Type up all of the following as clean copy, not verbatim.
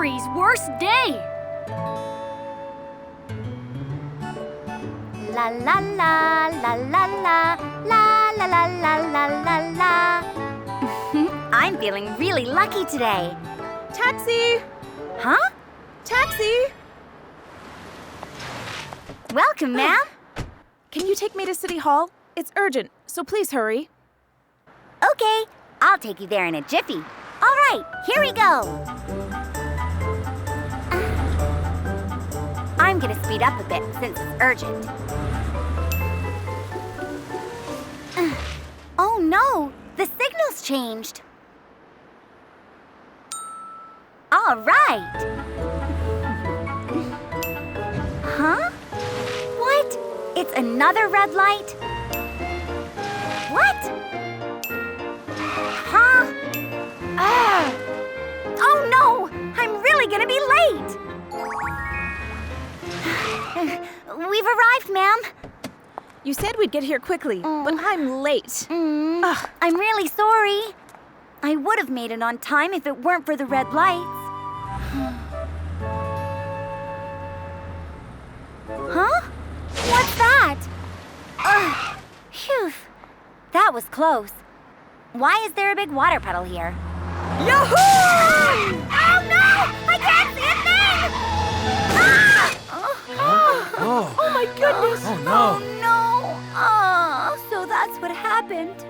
Nuri's worst day. La la la la la la la la la la la la la. I'm feeling really lucky today. Taxi! Huh? Taxi! Welcome, ma'am. Can you take me to City Hall? It's urgent, so please hurry. Okay, I'll take you there in a jiffy. All right, here we go. I'm gonna speed up a bit since it's urgent. Oh no, the signal's changed. All right. Huh? What? It's another red light? What? Huh? Ah! Oh no! I'm really gonna be late! We've arrived, ma'am. You said we'd get here quickly, but I'm late. I'm really sorry. I would have made it on time if it weren't for the red lights. Huh? What's that? Phew. That was close. Why is there a big water puddle here? Yahoo! Oh no! I can't see a thing! Oh my goodness! Oh no! No! Oh, so that's what happened.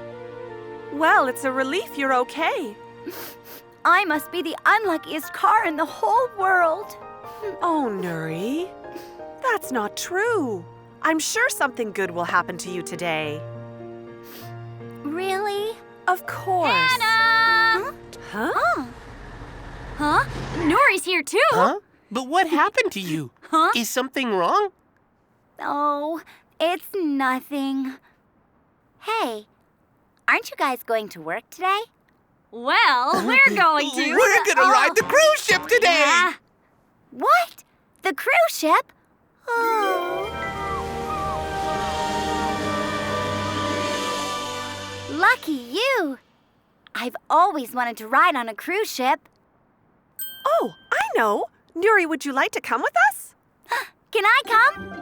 Well, it's a relief you're okay. I must be the unluckiest car in the whole world. Oh, Nuri. That's not true. I'm sure something good will happen to you today. Really? Of course. Hana! Huh? Oh. Huh? Nuri's here too. Huh? But what happened to you? Huh? Is something wrong? Oh, it's nothing. Hey, aren't you guys going to work today? Well, we're going to. We're gonna ride the cruise ship today! Yeah. What? The cruise ship? Oh. Lucky you. I've always wanted to ride on a cruise ship. Oh, I know. Nuri, would you like to come with us? Can I come?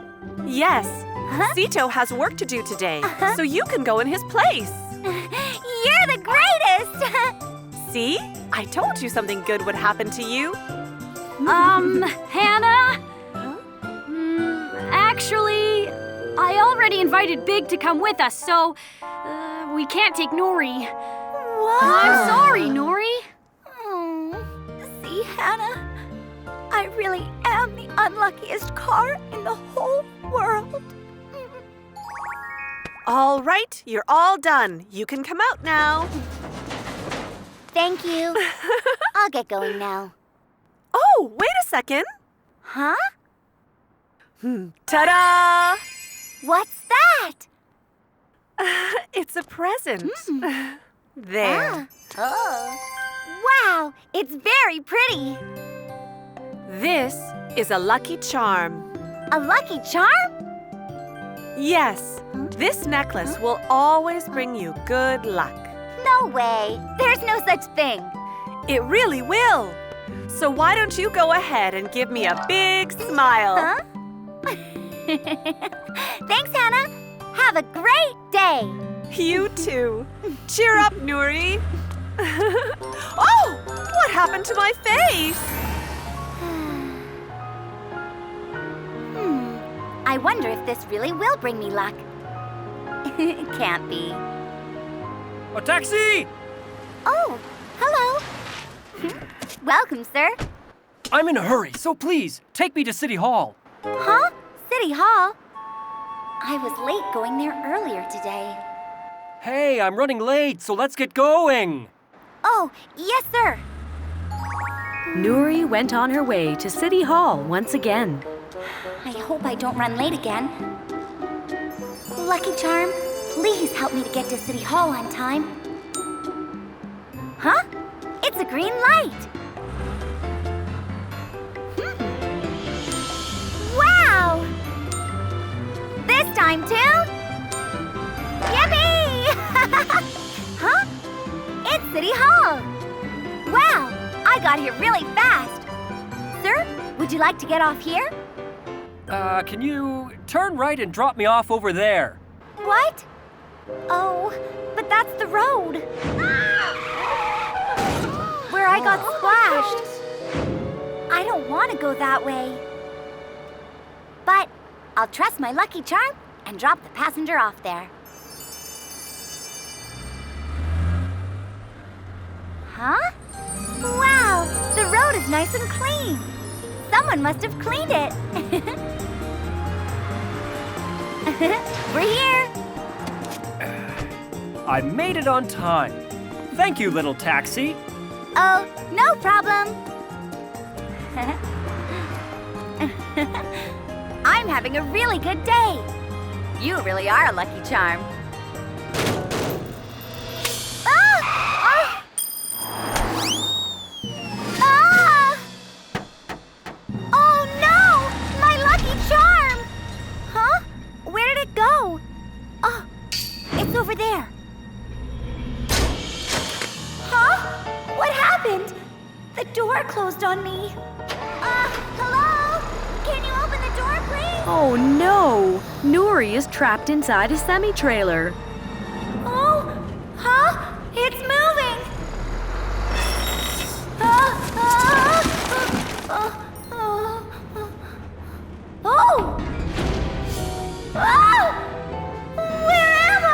Yes. Huh? Sito has work to do today, so you can go in his place. You're the greatest! See? I told you something good would happen to you. Hana? Actually, I already invited Big to come with us, so we can't take Nuri. What? I'm sorry, Nuri. Oh, see, Hannah? I really am the unluckiest car in the whole world. All right, you're all done. You can come out now. Thank you. I'll get going now. Oh, wait a second. Huh? Ta-da! What's that? It's a present. There. Oh. Wow, it's very pretty. This is a lucky charm. A lucky charm? Yes, this necklace will always bring you good luck. No way. There's no such thing. It really will. So why don't you go ahead and give me a big smile? Huh? Thanks, Hannah. Have a great day. You too. Cheer up, Nuri. Oh, what happened to my face? I wonder if this really will bring me luck. It can't be. A taxi! Oh, hello. Welcome, sir. I'm in a hurry, so please, take me to City Hall. Huh? City Hall? I was late going there earlier today. Hey, I'm running late, so let's get going. Oh, yes, sir. Nuri went on her way to City Hall once again. I hope I don't run late again. Lucky Charm, please help me to get to City Hall on time. Huh? It's a green light. Wow! This time too? Yippee! Huh? It's City Hall. Wow, I got here really fast. Would you like to get off here? Can you turn right and drop me off over there? What? Oh, but that's the road. Where I got splashed. I don't want to go that way. But I'll trust my lucky charm and drop the passenger off there. Huh? Wow, the road is nice and clean. Someone must have cleaned it. We're here. I made it on time. Thank you, little taxi. Oh, no problem. I'm having a really good day. You really are a lucky charm. Ah! Ah! Ah! Oh no! My lucky charm! Huh? Where did it go? Oh, it's over there. Huh? What happened? The door closed on me. Hello? Can you open the door, please? Oh no! Nuri is trapped inside a semi-trailer. Oh, huh? It's moving. Oh! Oh! Where am I?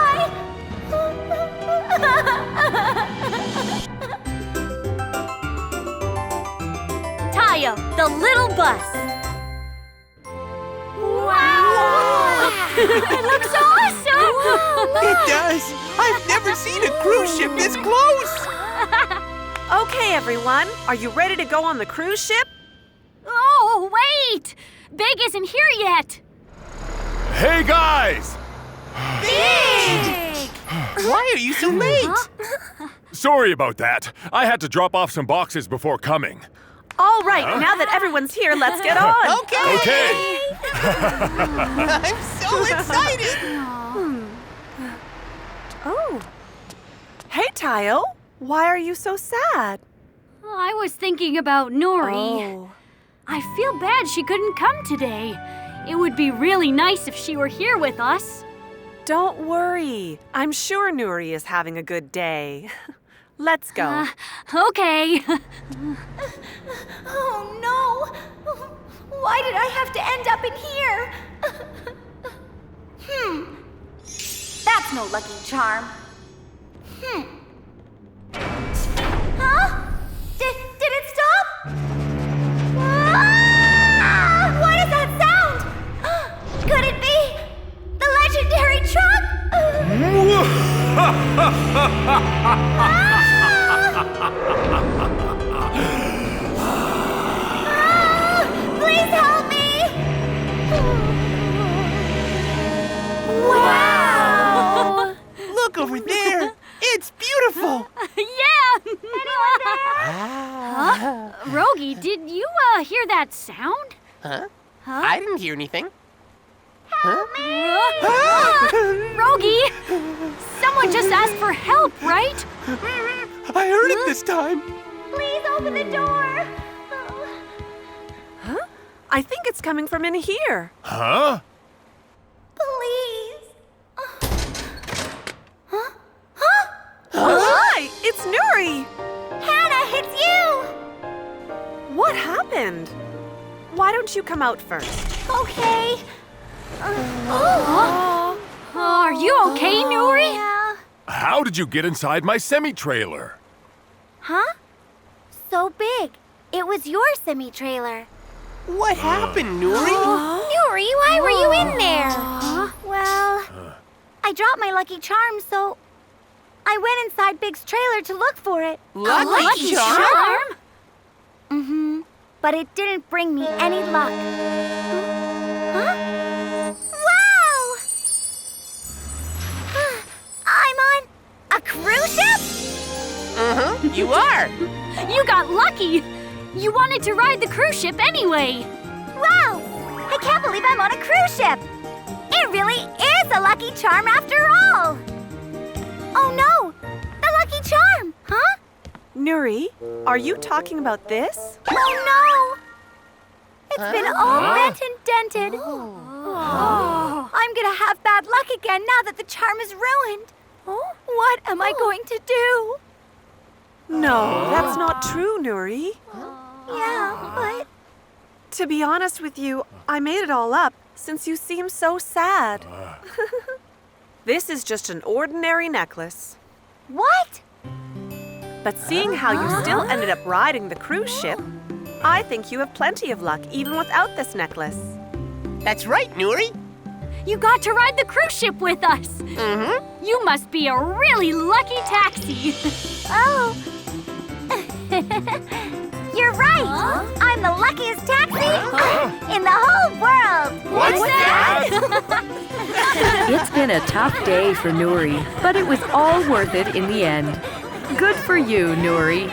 Tayo, the little bus. Wow! It looks awesome. It does. I've never seen a cruise ship this close. Okay, everyone. Are you ready to go on the cruise ship? Oh, wait! Big isn't here yet. Hey, guys! Big! Why are you so late? Sorry about that. I had to drop off some boxes before coming. All right, now that everyone's here, let's get on. Okay. Okay. I'm so excited. Oh. Hey, Tayo. Why are you so sad? I was thinking about Nuri. Oh. I feel bad she couldn't come today. It would be really nice if she were here with us. Don't worry. I'm sure Nuri is having a good day. Let's go. Okay. Oh no! Why did I have to end up in here? That's no lucky charm. Huh? Did it stop? Ah! What is that sound? Could it be the legendary truck? Please help me! Wow! Look over there. It's beautiful. Yeah! Rogi, did you hear that sound? Huh? I didn't hear anything. Rogi! Someone just asked for help, right? I heard it this time. Please open the door! Huh? I think it's coming from in here. Huh? Please. Hi, it's Nuri. Hana, it's you! What happened? Why don't you come out first? Okay. Are you okay, Nuri? Yeah. How did you get inside my semi-trailer? Huh? So big. It was your semi-trailer. What happened, Nuri? Nuri, why were you in there? Well, I dropped my lucky charm, so I went inside Big's trailer to look for it. Lucky charm? Mm-hmm. But it didn't bring me any luck. Huh? Wow! I'm on a cruise ship? Uh-huh, you are. You got lucky! You wanted to ride the cruise ship anyway! Wow! I can't believe I'm on a cruise ship! It really is a lucky charm after all! Oh no! The lucky charm! Huh? Nuri, are you talking about this? Oh no! It's been all bent and dented. I'm gonna have bad luck again now that the charm is ruined. What am I going to do? No, that's not true, Nuri. Yeah, but... To be honest with you, I made it all up since you seem so sad. This is just an ordinary necklace. What? But seeing how you still ended up riding the cruise ship, I think you have plenty of luck even without this necklace. That's right, Nuri. You got to ride the cruise ship with us. Mm-hmm. You must be a really lucky taxi. Oh. You're right. I'm the luckiest taxi in the whole world. What's that? It's been a tough day for Nuri, but it was all worth it in the end. Good for you, Nuri.